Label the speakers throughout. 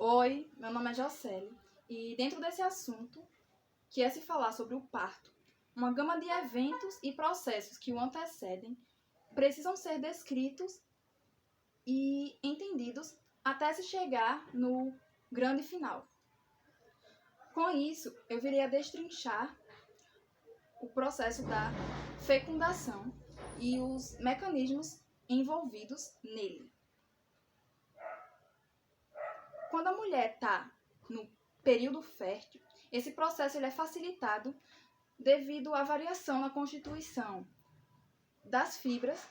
Speaker 1: Oi, meu nome é Jocely e dentro desse assunto, que é se falar sobre o parto, uma gama de eventos e processos que o antecedem precisam ser descritos e entendidos até se chegar no grande final. Com isso, eu virei a destrinchar o processo da fecundação e os mecanismos envolvidos nele. Quando a mulher está no período fértil, esse processo ele é facilitado devido à variação na constituição das fibras,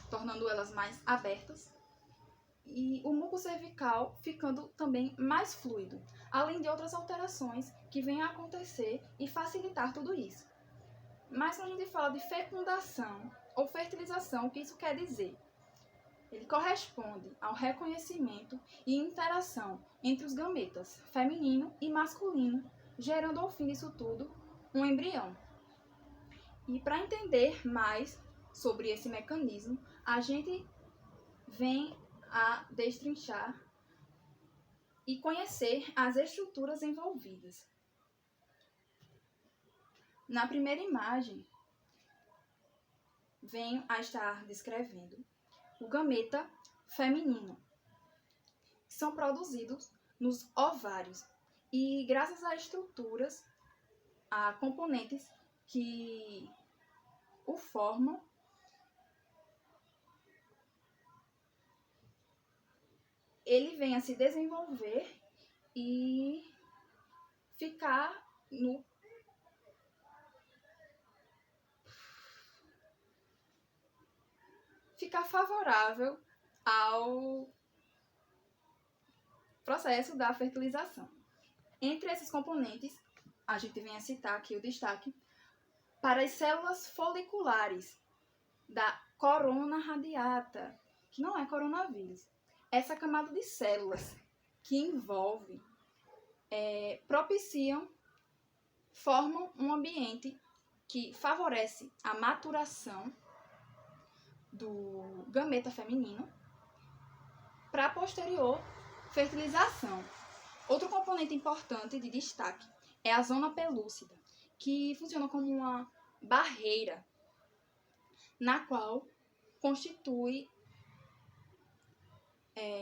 Speaker 1: tornando elas mais abertas, e o muco cervical ficando também mais fluido, além de outras alterações que vêm a acontecer e facilitar tudo isso. Mas quando a gente fala de fecundação ou fertilização, o que isso quer dizer? Ele corresponde ao reconhecimento e interação entre os gametas feminino e masculino, gerando ao fim disso tudo um embrião. E para entender mais sobre esse mecanismo, a gente vem a destrinchar e conhecer as estruturas envolvidas. Na primeira imagem, venho a estar descrevendo o gameta feminino, que são produzidos nos ovários e graças a estruturas, a componentes que o formam, ele vem a se desenvolver e ficar favorável ao processo da fertilização. Entre esses componentes, a gente vem a citar aqui o destaque para as células foliculares da corona radiata, que não é coronavírus. Essa camada de células que envolve, formam um ambiente que favorece a maturação do gameta feminino para a posterior fertilização. Outro componente importante de destaque é a zona pelúcida, que funciona como uma barreira na qual constitui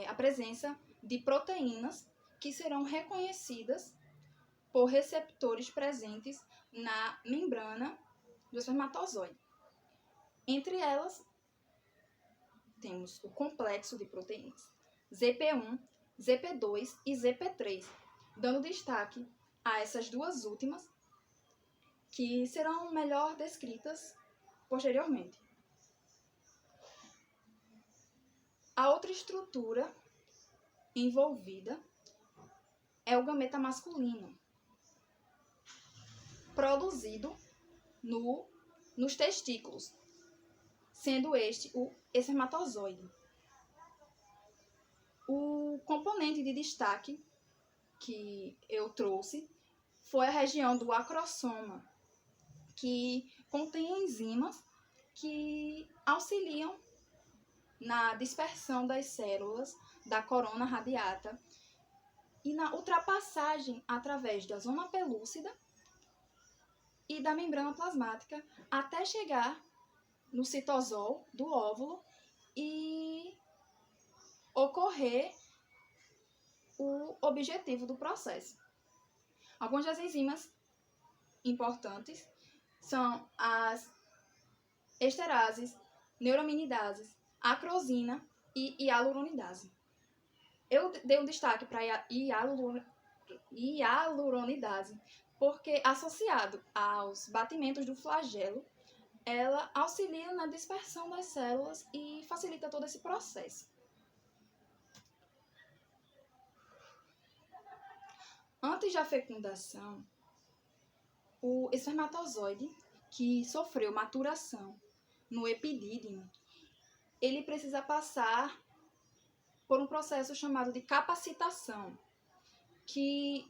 Speaker 1: a presença de proteínas que serão reconhecidas por receptores presentes na membrana do espermatozoide. Entre elas, temos o complexo de proteínas ZP1, ZP2 e ZP3, dando destaque a essas duas últimas, que serão melhor descritas posteriormente. A outra estrutura envolvida é o gameta masculino, produzido nos testículos, sendo este o espermatozoide. O componente de destaque que eu trouxe foi a região do acrossoma, que contém enzimas que auxiliam na dispersão das células da corona radiata e na ultrapassagem através da zona pelúcida e da membrana plasmática até chegar no citosol do óvulo e ocorrer o objetivo do processo. Algumas das enzimas importantes são as esterases, neuraminidases, acrosina e hialuronidase. Eu dei um destaque para a hialuronidase porque, associado aos batimentos do flagelo, ela auxilia na dispersão das células e facilita todo esse processo. Antes da fecundação, o espermatozoide que sofreu maturação no epidídimo, ele precisa passar por um processo chamado de capacitação, que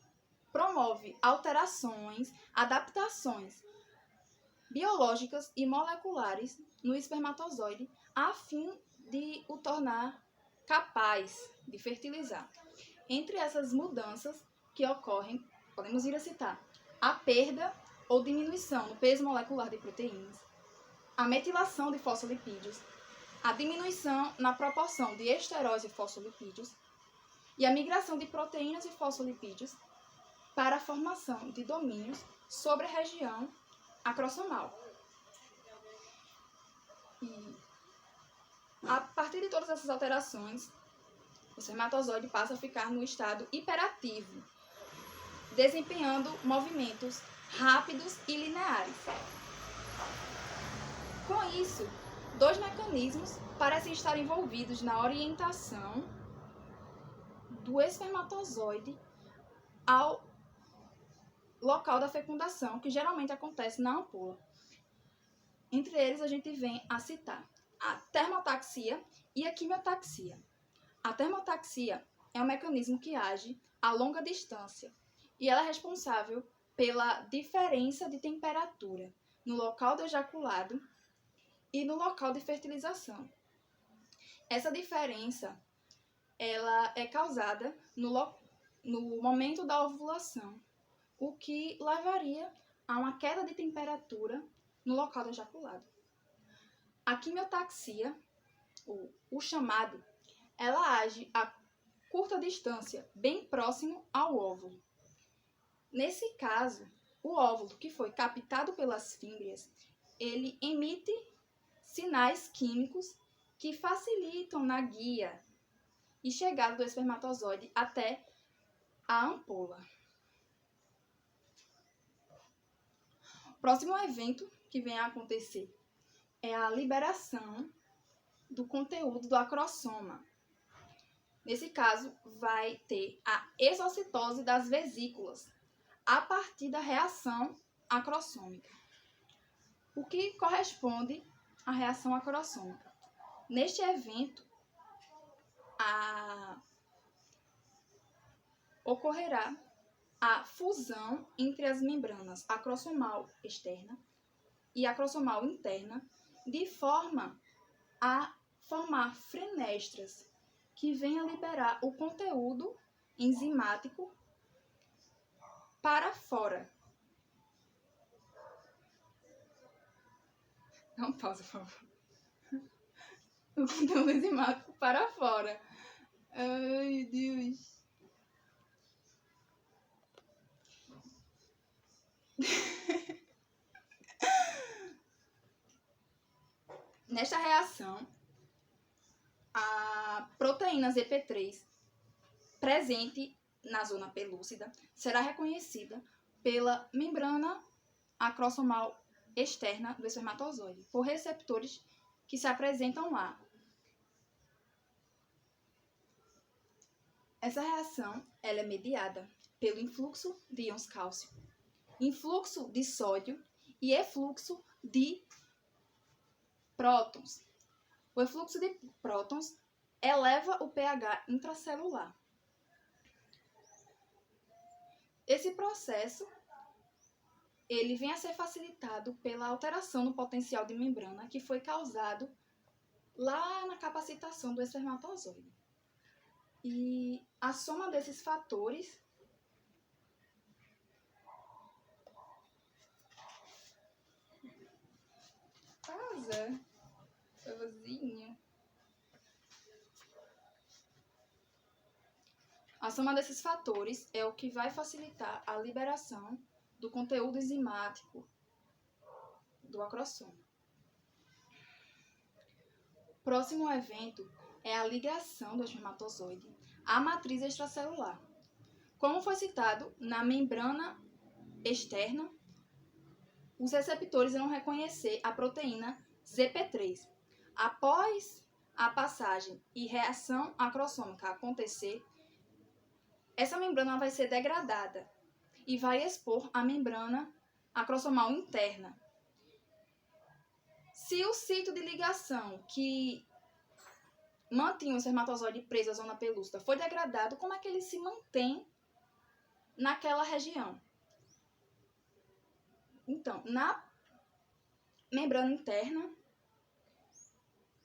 Speaker 1: promove alterações, adaptações biológicas e moleculares no espermatozoide a fim de o tornar capaz de fertilizar. Entre essas mudanças que ocorrem, podemos vir a citar a perda ou diminuição no peso molecular de proteínas, a metilação de fosfolipídios, a diminuição na proporção de esteróis e fosfolipídios e a migração de proteínas e fosfolipídios para a formação de domínios sobre a região acrossomal. E a partir de todas essas alterações, o espermatozoide passa a ficar no estado hiperativo, desempenhando movimentos rápidos e lineares. Com isso, dois mecanismos parecem estar envolvidos na orientação do espermatozoide ao local da fecundação, que geralmente acontece na ampola. Entre eles, a gente vem a citar a termotaxia e a quimiotaxia. A termotaxia é um mecanismo que age a longa distância e ela é responsável pela diferença de temperatura no local do ejaculado e no local de fertilização. Essa diferença ela é causada no momento da ovulação, o que levaria a uma queda de temperatura no local do ejaculado. A quimiotaxia, o chamado, ela age a curta distância, bem próximo ao óvulo. Nesse caso, o óvulo que foi captado pelas fímbrias, ele emite sinais químicos que facilitam na guia e chegada do espermatozoide até a ampola. O próximo evento que vem a acontecer é a liberação do conteúdo do acrossoma. Nesse caso, vai ter a exocitose das vesículas a partir da reação acrossômica. O que corresponde à reação acrossômica? Neste evento, ocorrerá a fusão entre as membranas acrossomal externa e acrossomal interna, de forma a formar fenestras que venham a liberar o conteúdo enzimático para fora. Dá uma pausa, por favor. O conteúdo enzimático para fora. Ai, Deus. Nesta reação, a proteína ZP3 presente na zona pelúcida será reconhecida pela membrana acrossomal externa do espermatozoide, por receptores que se apresentam lá. Essa reação ela é mediada pelo influxo de íons cálcio, influxo de sódio e efluxo de prótons. O efluxo de prótons eleva o pH intracelular. Esse processo ele vem a ser facilitado pela alteração no potencial de membrana que foi causado lá na capacitação do espermatozoide. E a soma desses fatores A soma desses fatores é o que vai facilitar a liberação do conteúdo enzimático do acrossoma. O próximo evento é a ligação do espermatozoide à matriz extracelular. Como foi citado, na membrana externa, os receptores vão reconhecer a proteína ZP3. Após a passagem e reação acrossômica acontecer, essa membrana vai ser degradada e vai expor a membrana acrossomal interna. Se o sítio de ligação que mantinha o espermatozoide preso à zona pelúcida foi degradado, como é que ele se mantém naquela região? Então, na membrana interna,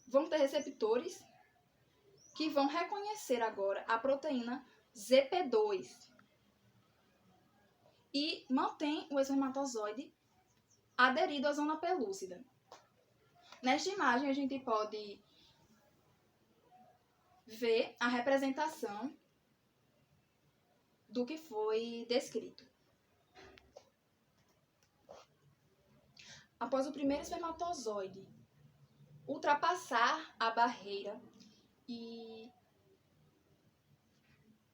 Speaker 1: vão ter receptores que vão reconhecer agora a proteína ZP2 e mantém o espermatozoide aderido à zona pelúcida. Nesta imagem, a gente pode ver a representação do que foi descrito. Após o primeiro espermatozoide ultrapassar a barreira e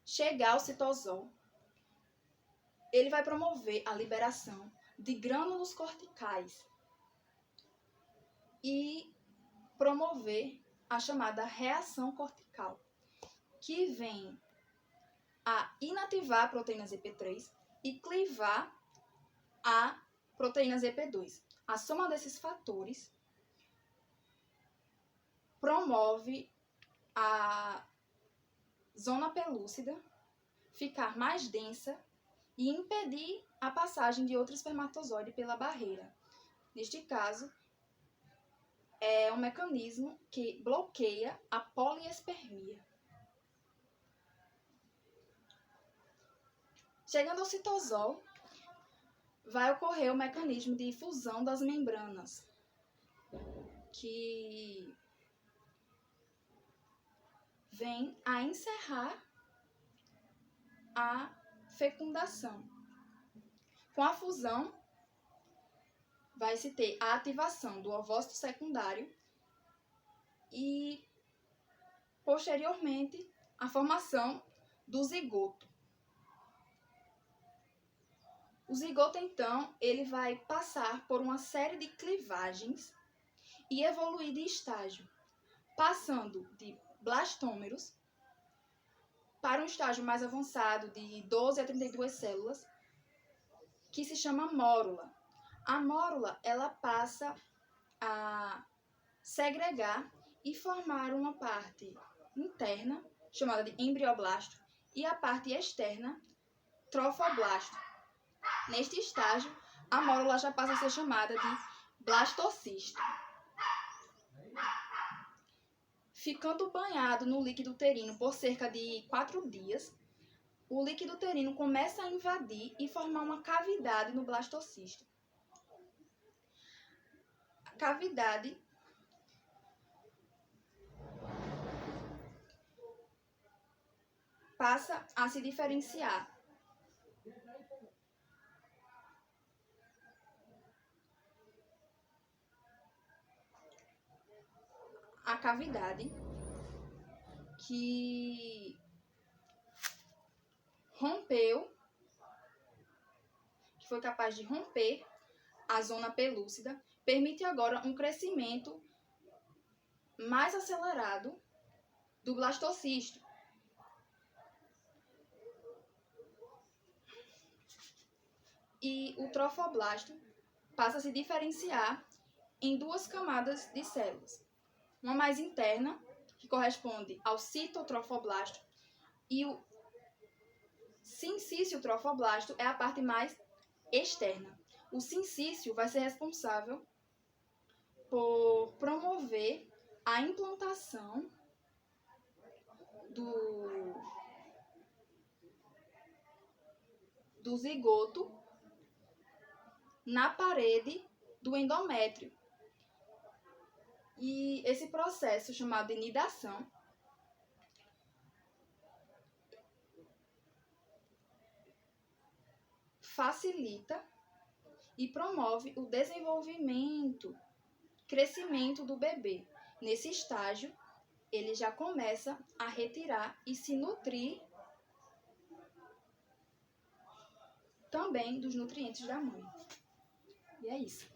Speaker 1: chegar ao citosol, ele vai promover a liberação de grânulos corticais e promover a chamada reação cortical, que vem a inativar a proteína ZP3 e clivar a proteína ZP2. A soma desses fatores promove a zona pelúcida ficar mais densa e impedir a passagem de outro espermatozoide pela barreira. Neste caso, é um mecanismo que bloqueia a poliespermia. Chegando ao citosol, vai ocorrer o mecanismo de fusão das membranas, que vem a encerrar a fecundação. Com a fusão, vai-se ter a ativação do ovócito secundário e, posteriormente, a formação do zigoto. O zigoto, então, ele vai passar por uma série de clivagens e evoluir de estágio, passando de blastômeros para um estágio mais avançado de 12 a 32 células, que se chama mórula. A mórula, ela passa a segregar e formar uma parte interna, chamada de embrioblasto, e a parte externa, trofoblasto. Neste estágio, a mórula já passa a ser chamada de blastocisto. Ficando banhado no líquido uterino por cerca de 4 dias, o líquido uterino começa a invadir e formar uma cavidade no blastocisto. A cavidade passa a se diferenciar a cavidade que rompeu, que foi capaz de romper a zona pelúcida, permite agora um crescimento mais acelerado do blastocisto. E o trofoblasto passa a se diferenciar em 2 camadas de células. Uma mais interna, que corresponde ao citotrofoblasto, e o sincício trofoblasto é a parte mais externa. O sincício vai ser responsável por promover a implantação do zigoto na parede do endométrio. E esse processo, chamado de nidação, facilita e promove o desenvolvimento, crescimento do bebê. Nesse estágio, ele já começa a retirar e se nutrir também dos nutrientes da mãe. E é isso.